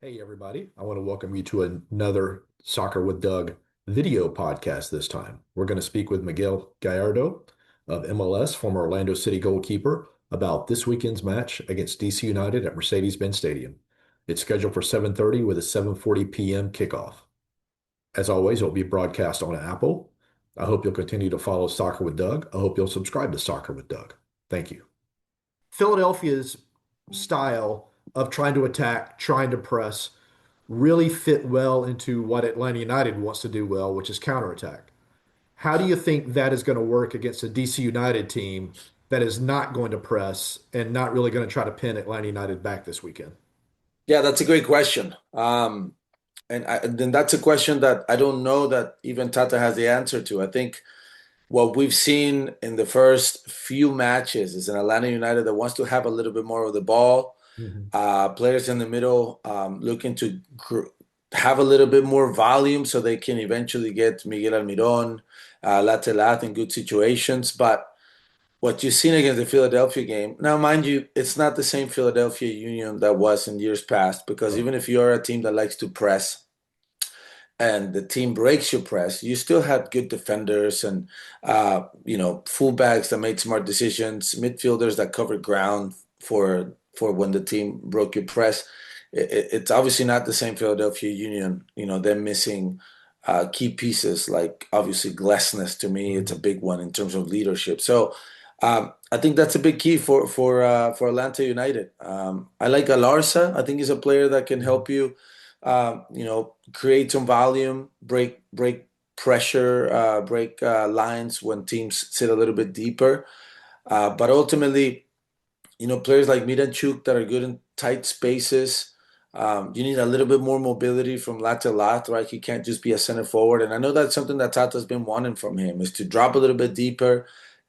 Hey, everybody. I want to welcome you to another Soccer with Doug video podcast this time. We're going to speak with Miguel Gallardo of MLS, former Orlando City goalkeeper, about this weekend's match against DC United at Mercedes-Benz Stadium. It's scheduled for 7:30 with a 7:40 p.m. kickoff. As always, it'll be broadcast on Apple. I hope you'll continue to follow Soccer with Doug. I hope you'll subscribe to Soccer with Doug. Thank you. Philadelphia's style of trying to attack, trying to press, really fit well into what Atlanta United wants to do well, which is counterattack. How do you think that is going to work against a DC United team that is not going to press and not really going to try to pin Atlanta United back this weekend? Yeah, that's a great question. And then that's a question that I don't know that even Tata has the answer to. I think what we've seen in the first few matches is an Atlanta United that wants to have a little bit more of the ball. Mhm. Players in the middle looking to have a little bit more volume so they can eventually get Miguel Almiron, Latelat in good situations. But what you've seen against the Philadelphia game. Now, mind you, it's not the same Philadelphia Union that was in years past, because Right. even if you're a team that likes to press and the team breaks your press, you still had good defenders and fullbacks that made smart decisions, midfielders that covered ground for when the team broke your press. It's obviously not the same Philadelphia Union. They're missing key pieces like obviously Glesnes. To me, it's a Mhm. big one in terms of leadership. So I think that's a big key for Atlanta United. I like Alarsa. I think he's a player that can Mhm. help you, create some volume, break pressure, break lines when teams sit a little bit deeper. But ultimately, players like Miranchuk that are good in tight spaces. You need a little bit more mobility from lat to lat, right? He can't just be a center forward. And I know that's something that Tata's been wanting from him is to drop a little bit deeper,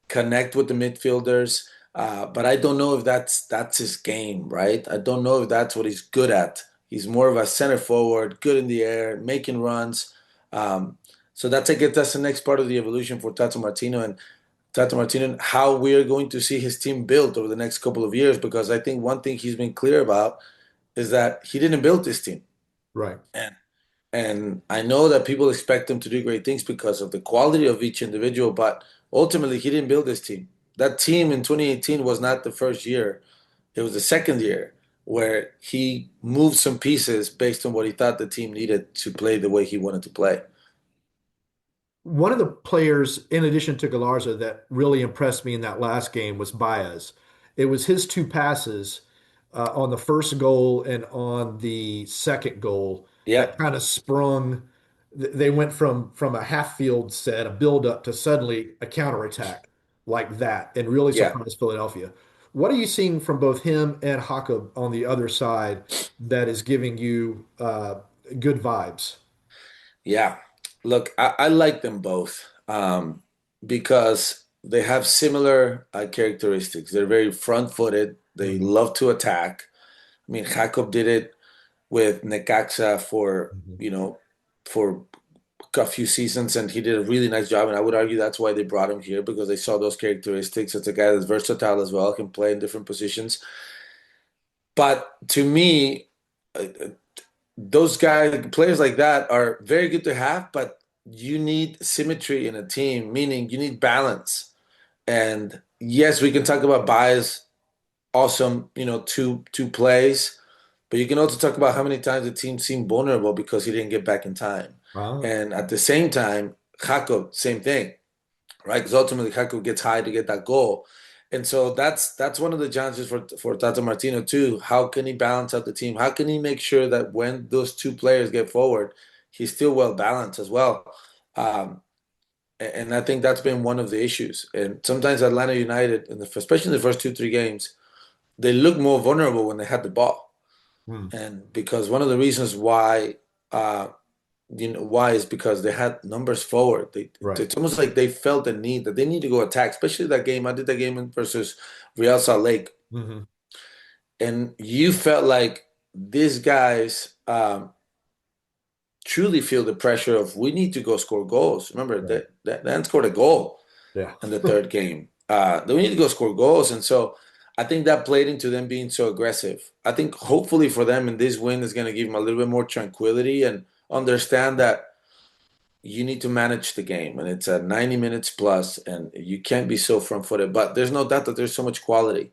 connect with the midfielders. But I don't know if that's his game, right? I don't know if that's what he's good at. He's more of a center forward, good in the air, making runs. Um, so that's, I guess, that's the next part of the evolution for Tata Martino, how we are going to see his team built over the next couple of years. Because I think one thing he's been clear about is that he didn't build this team, Right. and and I know that people expect him to do great things because of the quality of each individual, but ultimately he didn't build this team. That team in 2018 was not the first year; it was the second year where he moved some pieces based on what he thought the team needed to play the way he wanted to play. One of the players, in addition to Galarza, that really impressed me in that last game was Baez. It was his two passes on the first goal and on the second goal that Yep. kind of sprung. They went from a half field set, a build up, to suddenly a counterattack like that, and really Yeah. surprised Philadelphia. What are you seeing from both him and Jakob on the other side that is giving you good vibes? Yeah. Look, I like them both because they have similar characteristics. They're very front-footed. They Mhm. love to attack. I mean, Jacob did it with Necaxa Mhm. for a few seasons, and he did a really nice job. And I would argue that's why they brought him here, because they saw those characteristics. It's a guy that's versatile as well, can play in different positions. But to me, those guys, players like that, are very good to have, but you need symmetry in a team, meaning you need balance. And yes, we can talk about bias, awesome, two plays, but you can also talk about how many times the team seemed vulnerable because he didn't get back in time. Ah, And at the same time, Jacob, same thing, right? Because ultimately Haku gets high to get that goal. And so that's one of the challenges for Tata Martino too. How can he balance out the team? How can he make sure that when those two players get forward, he's still well balanced as well? And I think that's been one of the issues. And sometimes Atlanta United, especially in the first two, three games, they look more vulnerable when they had the ball. hmm, And because one of the reasons uh, why is because they had numbers forward. right. It's almost like they felt the need that they need to go attack, especially that game. I did that game versus Real Salt Lake, Hmm. and you felt like these guys truly feel the pressure of we need to go score goals. Remember Right. that Dan scored a goal Yeah. in the third game. That we need to go score goals, and so. I think that played into them being so aggressive. I think hopefully for them in this win is going to give them a little bit more tranquility and understand that you need to manage the game and it's a 90 minutes plus and you can't be so front-footed. But there's no doubt that there's so much quality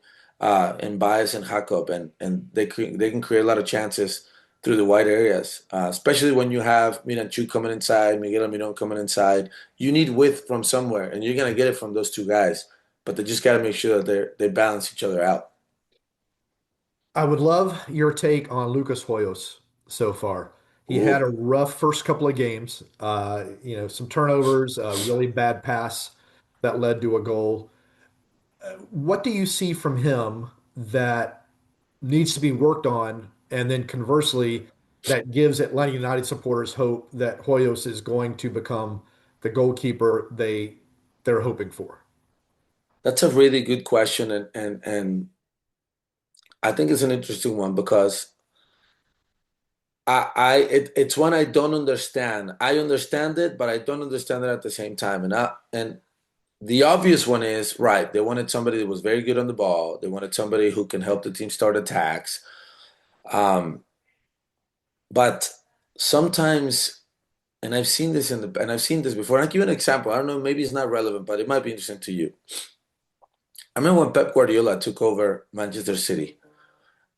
in Bias and Jacob and they can create a lot of chances through the wide areas, especially when you have Miranchu coming inside, Miguel Almiron coming inside. You need width from somewhere, and you're gonna get it from those two guys. But they just got to make sure that they balance each other out. I would love your take on Lucas Hoyos so far. He had a Ooh. rough first couple of games, some turnovers, a really bad pass that led to a goal. What do you see from him that needs to be worked on? And then conversely, that gives Atlanta United supporters hope that Hoyos is going to become the goalkeeper they're hoping for. That's a really good question, and I think it's an interesting one because it's one I don't understand. I understand it, but I don't understand it at the same time. And the obvious one is right. They wanted somebody that was very good on the ball. They wanted somebody who can help the team start attacks. Um, but sometimes, and I've seen this before. And I'll give you an example. I don't know, maybe it's not relevant, but it might be interesting to you. I remember when Pep Guardiola took over Manchester City,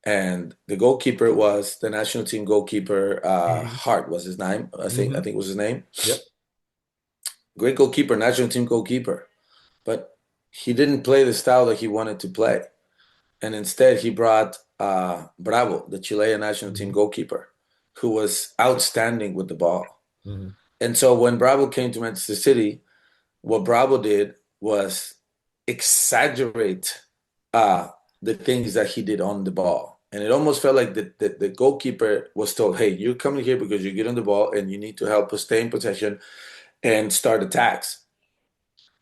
and the goalkeeper was the national team goalkeeper. Hmm. Hart was his name. I Hmm. think was his name. Yep. Great goalkeeper, national team goalkeeper. But he didn't play the style that he wanted to play. And instead, he brought Bravo, the Chilean national team Hmm. goalkeeper, who was outstanding with the ball. Hmm. And so when Bravo came to Manchester City, what Bravo did was exaggerate uh, the things that he did on the ball. And it almost felt like the goalkeeper was told, hey, you're coming here because you get on the ball and you need to help us stay in possession and start attacks.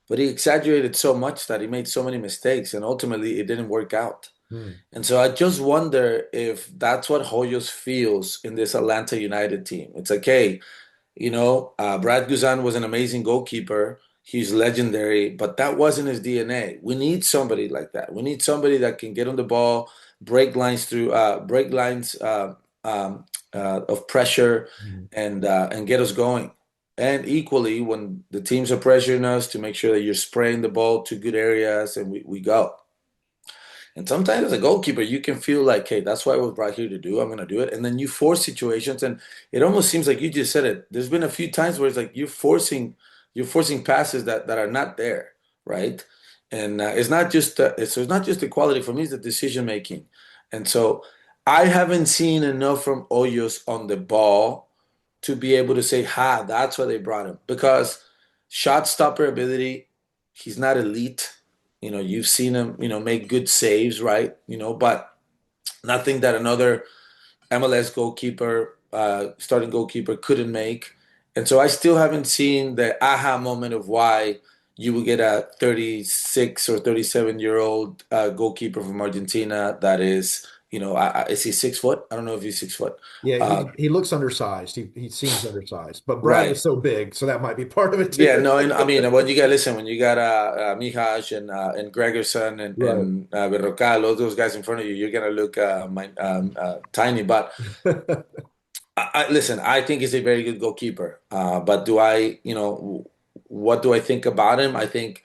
But he exaggerated so much that he made so many mistakes, and ultimately it didn't work out. Hmm. And so I just wonder if that's what Hoyos feels in this Atlanta United team. It's like, hey, Brad Guzan was an amazing goalkeeper. He's legendary, but that wasn't his DNA. We need somebody like that. We need somebody that can get on the ball, break lines of pressure, Hmm. and get us going. And equally, when the teams are pressuring us, to make sure that you're spraying the ball to good areas, and we go. And sometimes as a goalkeeper, you can feel like, hey, that's what I was brought here to do. I'm going to do it. And then you force situations, and it almost seems like you just said it. There's been a few times where it's like you're forcing passes that are not there, right? And it's not just the quality for me; it's the decision making. And so I haven't seen enough from Hoyos on the ball to be able to say, ha, that's why they brought him. Because shot stopper ability, he's not elite. You've seen him, make good saves, right? But nothing that another MLS goalkeeper, starting goalkeeper, couldn't make. And so I still haven't seen the aha moment of why you would get a 36 or 37-year-old goalkeeper from Argentina that is, is he 6 foot? I don't know if he's 6 foot. Yeah, Uh, he looks undersized. He seems undersized, but Brad is right. so big, so that might be part of it Yeah, too. no, and I mean, when you got Mihaj and Gregerson Right. and Berrocal, all those guys in front of you, you're gonna look tiny. But listen, I think he's a very good goalkeeper. But what do I think about him? I think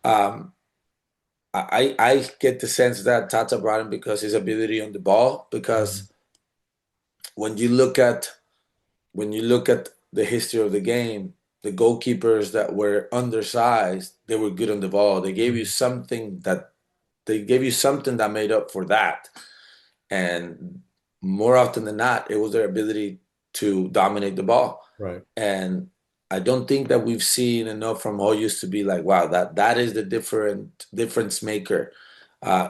um, I get the sense that Tata brought him because his ability on the ball. Mhm. Because when you look at when you look at the history of the game, the goalkeepers that were undersized, they were good on the ball. Mhm. They gave you something that made up for that. And more often than not, it was their ability to dominate the ball. Right. And I don't think that we've seen enough from Hoyos to be like, wow, that is the difference maker.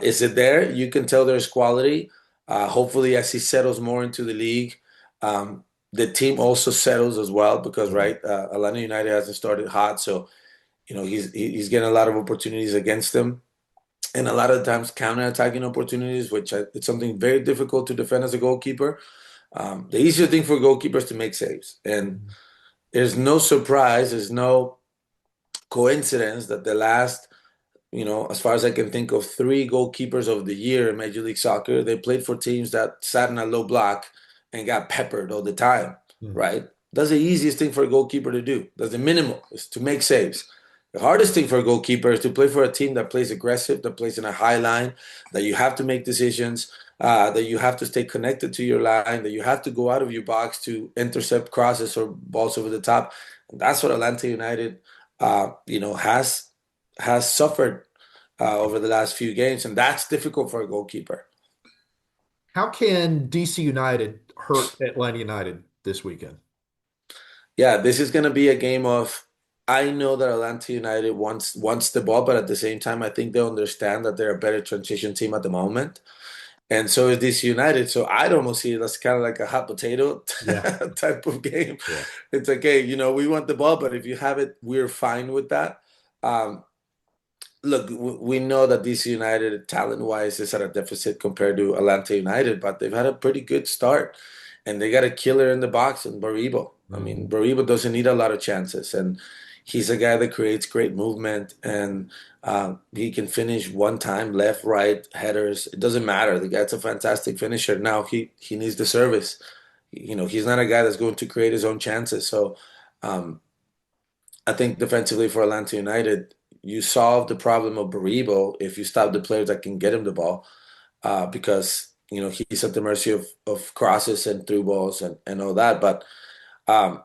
Is it there? You can tell there's quality. Hopefully, as he settles more into the league, um, the team also settles as well because Right. right, Atlanta United hasn't started hot, so he's getting a lot of opportunities against them, and a lot of times counter-attacking opportunities, which it's something very difficult to defend as a goalkeeper. The easier thing for goalkeepers to make saves, and Mhm. there's no surprise, there's no coincidence that the last as far as I can think of, three goalkeepers of the year in Major League Soccer. They played for teams that sat in a low block and got peppered all the time, Mm. right? That's the easiest thing for a goalkeeper to do. That's the minimal, is to make saves. The hardest thing for a goalkeeper is to play for a team that plays aggressive, that plays in a high line, that you have to make decisions, that you have to stay connected to your line, that you have to go out of your box to intercept crosses or balls over the top. And that's what Atlanta United, has suffered over the last few games, and that's difficult for a goalkeeper. How can DC United hurt Atlanta United this weekend? Yeah, this is going to be a game of. I know that Atlanta United wants the ball, but at the same time, I think they understand that they're a better transition team at the moment, and so is DC United. So I'd almost see it as kind of like a hot potato Yeah, type of game. yeah. It's okay, we want the ball, but if you have it, we're fine with that. Um, Look, we know that DC United, talent-wise, is at a deficit compared to Atlanta United, but they've had a pretty good start, and they got a killer in the box in Baribo. I mean, Mhm. Baribo doesn't need a lot of chances, and he's a guy that creates great movement, and he can finish one time, left, right, headers. It doesn't matter. The guy's a fantastic finisher. Now he needs the service. He's not a guy that's going to create his own chances. So. Um, I think defensively for Atlanta United, you solve the problem of Baribo if you stop the players that can get him the ball, because he's at the mercy of crosses and through balls and all that. But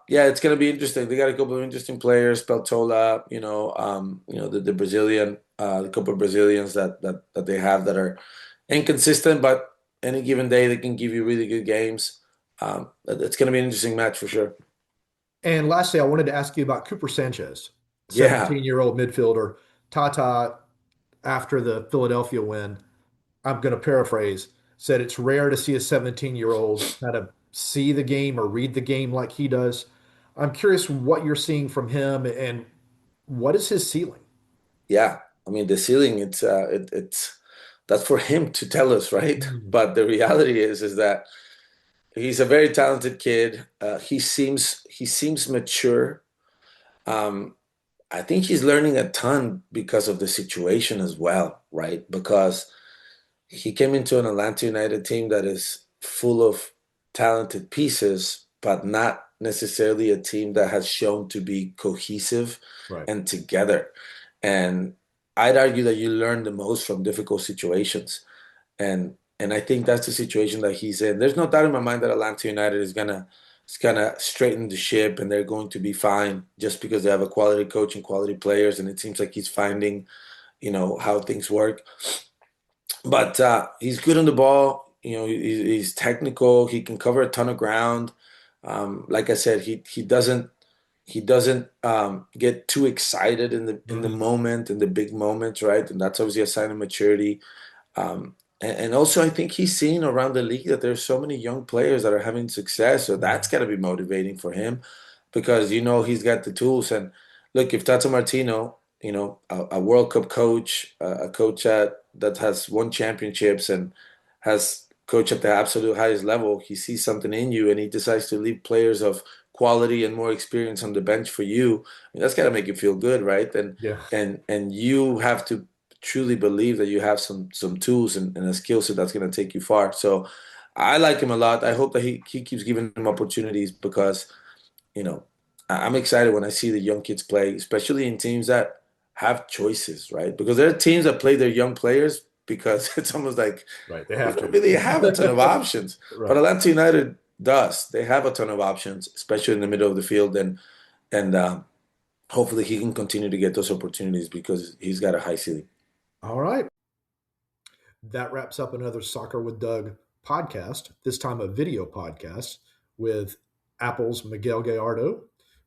yeah, it's gonna be interesting. They got a couple of interesting players, Peltola, the Brazilian, the couple of Brazilians that they have that are inconsistent, but any given day they can give you really good games. It's gonna be an interesting match for sure. And lastly, I wanted to ask you about Cooper Sanchez, Yeah, 17-year-old midfielder. Tata, after the Philadelphia win, I'm going to paraphrase, said it's rare to see a 17-year-old kind of see the game or read the game like he does. I'm curious what you're seeing from him and what is his ceiling? yeah. I mean, the ceiling, it's that's for him to tell us, right? Mm. But the reality is that he's a very talented kid. He seems mature. Um, I think he's learning a ton because of the situation as well, right? Because he came into an Atlanta United team that is full of talented pieces, but not necessarily a team that has shown to be cohesive Right. and together. And I'd argue that you learn the most from difficult situations. And I think that's the situation that he's in. There's no doubt in my mind that Atlanta United is gonna straighten the ship and they're going to be fine just because they have a quality coach and quality players, and it seems like he's finding, how things work. But he's good on the ball. He's technical. He can cover a ton of ground. Like I said, he doesn't get too excited in the Mhm. moment, in the big moments, right? And that's obviously a sign of maturity. And also, I think he's seen around the league that there's so many young players that are having success. So that's Mhm. got to be motivating for him because he's got the tools. And look, if Tata Martino, a World Cup coach, a coach that has won championships and has coached at the absolute highest level, he sees something in you and he decides to leave players of quality and more experience on the bench for you. I mean, that's got to make you feel good, right? And Yeah. and and you have to truly believe that you have some tools and a skill set that's going to take you far. So I like him a lot. I hope that he keeps giving him opportunities because you know I'm excited when I see the young kids play, especially in teams that have choices, right? Because there are teams that play their young players because it's almost like Right. They we have don't to. really have a ton of options. But Right. Atlanta United does. They have a ton of options, especially in the middle of the field, and hopefully he can continue to get those opportunities because he's got a high ceiling. All right. That wraps up another Soccer with Doug podcast, this time a video podcast with Apple's Miguel Gallardo,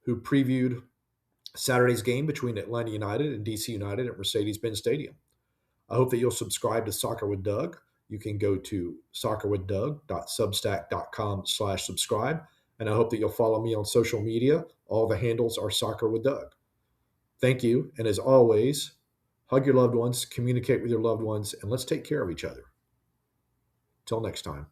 who previewed Saturday's game between Atlanta United and DC United at Mercedes-Benz Stadium. I hope that you'll subscribe to Soccer with Doug. You can go to soccerwithdoug.substack.com/subscribe. And I hope that you'll follow me on social media. All the handles are Soccer with Doug. Thank you. And as always, hug your loved ones, communicate with your loved ones, and let's take care of each other. Till next time.